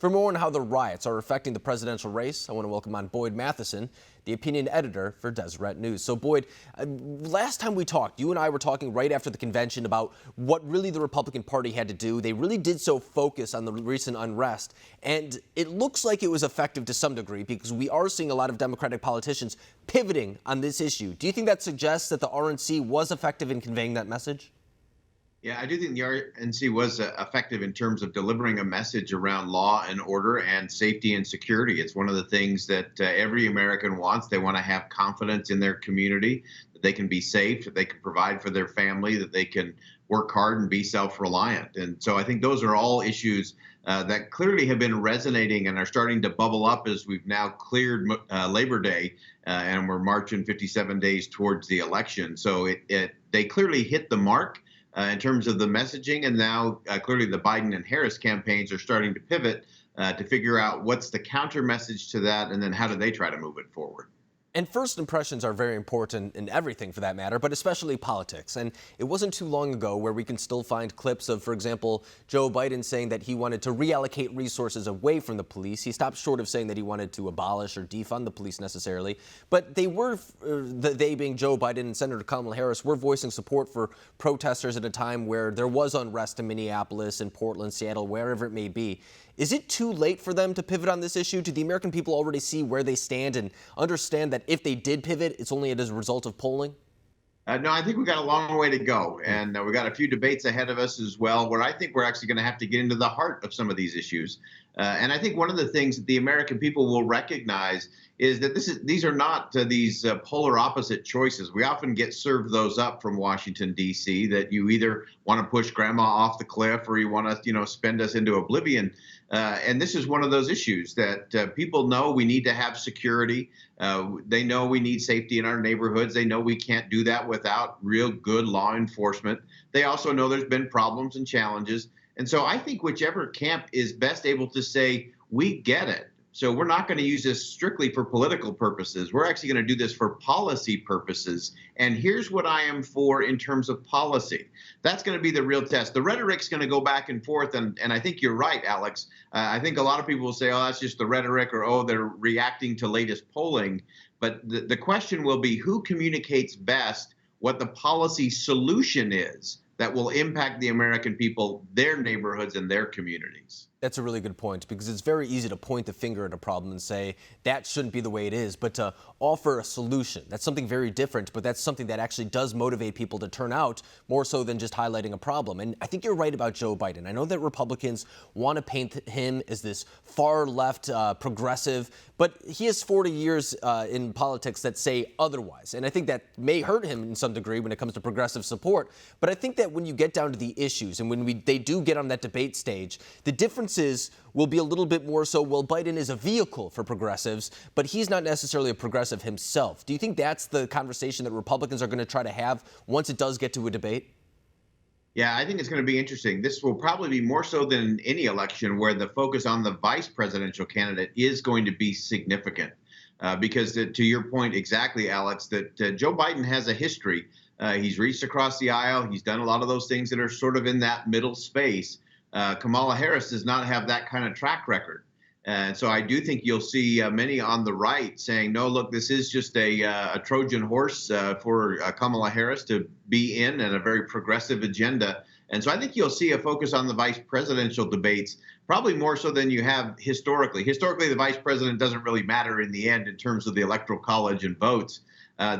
For more on how the riots are affecting the presidential race, I want to welcome on Boyd Matheson, the opinion editor for Deseret News. So Boyd, last time we talked, you and I were talking right after the convention about what really the Republican Party had to do. They really did so focus on the recent unrest, and it looks like it was effective to some degree because we are seeing a lot of Democratic politicians pivoting on this issue. Do you think that suggests that the RNC was effective in conveying that message? Yeah, I do think the RNC was effective in terms of delivering a message around law and order and safety and security. It's one of the things that every American wants. They want to have confidence in their community, that they can be safe, that they can provide for their family, that they can work hard and be self-reliant. And so I think those are all issues that clearly have been resonating and are starting to bubble up as we've now cleared Labor Day and we're marching 57 days towards the election. So they clearly hit the mark in terms of the messaging, and now clearly the Biden and Harris campaigns are starting to pivot to figure out what's the counter message to that, and then how do they try to move it forward. And first impressions are very important in everything for that matter, but especially politics. And it wasn't too long ago where we can still find clips of, for example, Joe Biden saying that he wanted to reallocate resources away from the police. He stopped short of saying that he wanted to abolish or defund the police necessarily. But they were, they being Joe Biden and Senator Kamala Harris, were voicing support for protesters at a time where there was unrest in Minneapolis, in Portland, Seattle, wherever it may be. Is it too late for them to pivot on this issue? Do the American people already see where they stand and understand that if they did pivot, it's only as a result of polling? No, I think we've got a long way to go, and we've got a few debates ahead of us as well, where I think we're actually going to have to get into the heart of some of these issues. And I think one of the things that the American people will recognize is that these are not these polar opposite choices. We often get served those up from Washington, D.C., that you either want to push grandma off the cliff or you want to, spend us into oblivion. And this is one of those issues that people know we need to have security. They know we need safety in our neighborhoods. They know we can't do that without real good law enforcement. They also know there's been problems and challenges. And so I think whichever camp is best able to say, we get it. So we're not going to use this strictly for political purposes. We're actually going to do this for policy purposes. And here's what I am for in terms of policy. That's going to be the real test. The rhetoric's going to go back and forth. And I think you're right, Alex. I think a lot of people will say, oh, that's just the rhetoric, or, oh, they're reacting to latest polling. But the question will be who communicates best what the policy solution is that will impact the American people, their neighborhoods, and their communities. That's a really good point, because it's very easy to point the finger at a problem and say that shouldn't be the way it is, but to offer a solution, that's something very different, but that's something that actually does motivate people to turn out more so than just highlighting a problem. And I think you're right about Joe Biden. I know that Republicans want to paint him as this far left progressive, but he has 40 years in politics that say otherwise. And I think that may hurt him in some degree when it comes to progressive support. But I think that when you get down to the issues and when they do get on that debate stage, the differences will be a little bit more so, well, Biden is a vehicle for progressives, but he's not necessarily a progressive himself. Do you think that's the conversation that Republicans are going to try to have once it does get to a debate? Yeah, I think it's going to be interesting. This will probably be more so than any election where the focus on the vice presidential candidate is going to be significant. Because to your point exactly, Alex, that Joe Biden has a history. He's reached across the aisle. He's done a lot of those things that are sort of in that middle space. Kamala Harris does not have that kind of track record. And so I do think you'll see many on the right saying, no, look, this is just a Trojan horse for Kamala Harris to be in, and a very progressive agenda. And so I think you'll see a focus on the vice presidential debates, probably more so than you have historically. Historically, the vice president doesn't really matter in the end in terms of the Electoral College and votes.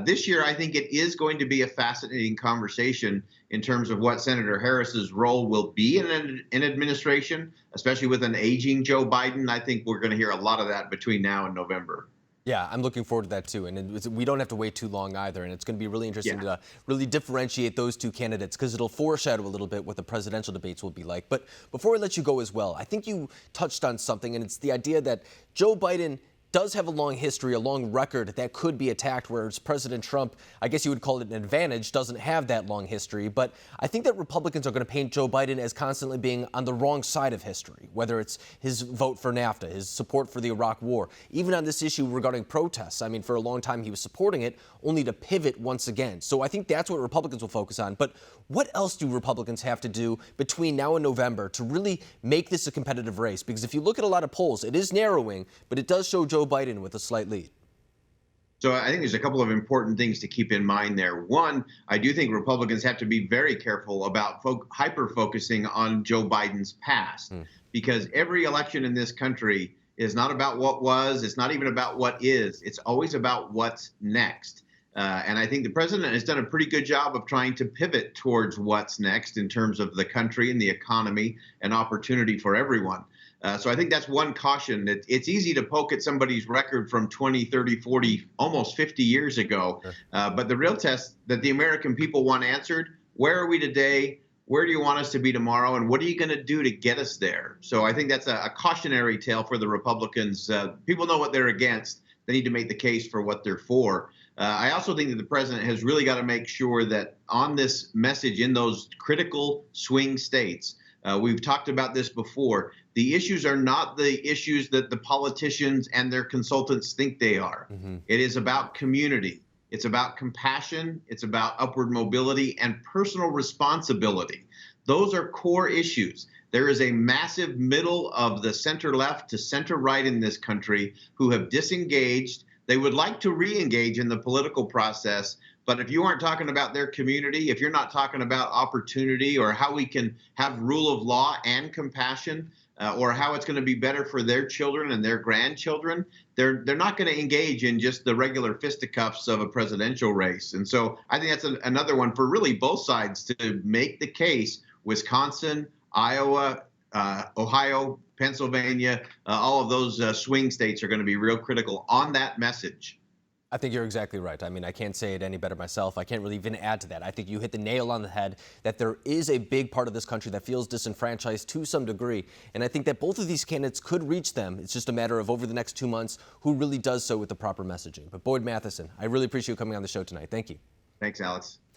This year, I think it is going to be a fascinating conversation in terms of what Senator Harris's role will be in an administration, especially with an aging Joe Biden. I think we're going to hear a lot of that between now and November. Yeah, I'm looking forward to that too. And we don't have to wait too long either. And it's going to be really interesting to really differentiate those two candidates, because it'll foreshadow a little bit what the presidential debates will be like. But before I let you go as well, I think you touched on something, and it's the idea that Joe Biden does have a long history, a long record that could be attacked, whereas President Trump, I guess you would call it an advantage, doesn't have that long history. But I think that Republicans are going to paint Joe Biden as constantly being on the wrong side of history, whether it's his vote for NAFTA, his support for the Iraq War, even on this issue regarding protests. I mean, for a long time he was supporting it, only to pivot once again. So I think that's what Republicans will focus on. But what else do Republicans have to do between now and November to really make this a competitive race? Because if you look at a lot of polls, it is narrowing, but it does show Joe Biden with a slight lead. So I think there's a couple of important things to keep in mind there. One, I do think Republicans have to be very careful about hyper-focusing on Joe Biden's past, because every election in this country is not about what was, it's not even about what is, it's always about what's next. And I think the president has done a pretty good job of trying to pivot towards what's next in terms of the country and the economy and opportunity for everyone. So I think that's one caution. It's easy to poke at somebody's record from 20, 30, 40, almost 50 years ago. But the real test that the American people want answered, where are we today? Where do you want us to be tomorrow? And what are you going to do to get us there? So I think that's a cautionary tale for the Republicans. People know what they're against. They need to make the case for what they're for. I also think that the president has really got to make sure that on this message in those critical swing states, we've talked about this before, the issues are not the issues that the politicians and their consultants think they are. It is about community. It's about compassion. It's about upward mobility and personal responsibility. Those are core issues. There is a massive middle of the center left to center right in this country who have disengaged. They would like to re-engage in the political process, but if you aren't talking about their community, if you're not talking about opportunity or how we can have rule of law and compassion, or how it's going to be better for their children and their grandchildren, they're not going to engage in just the regular fisticuffs of a presidential race. And so I think that's another one for really both sides to make the case. Wisconsin, Iowa, Ohio, Pennsylvania, all of those swing states are going to be real critical on that message. I think you're exactly right. I mean, I can't say it any better myself. I can't really even add to that. I think you hit the nail on the head that there is a big part of this country that feels disenfranchised to some degree. And I think that both of these candidates could reach them. It's just a matter of over the next 2 months who really does so with the proper messaging. But Boyd Matheson, I really appreciate you coming on the show tonight. Thank you. Thanks, Alex.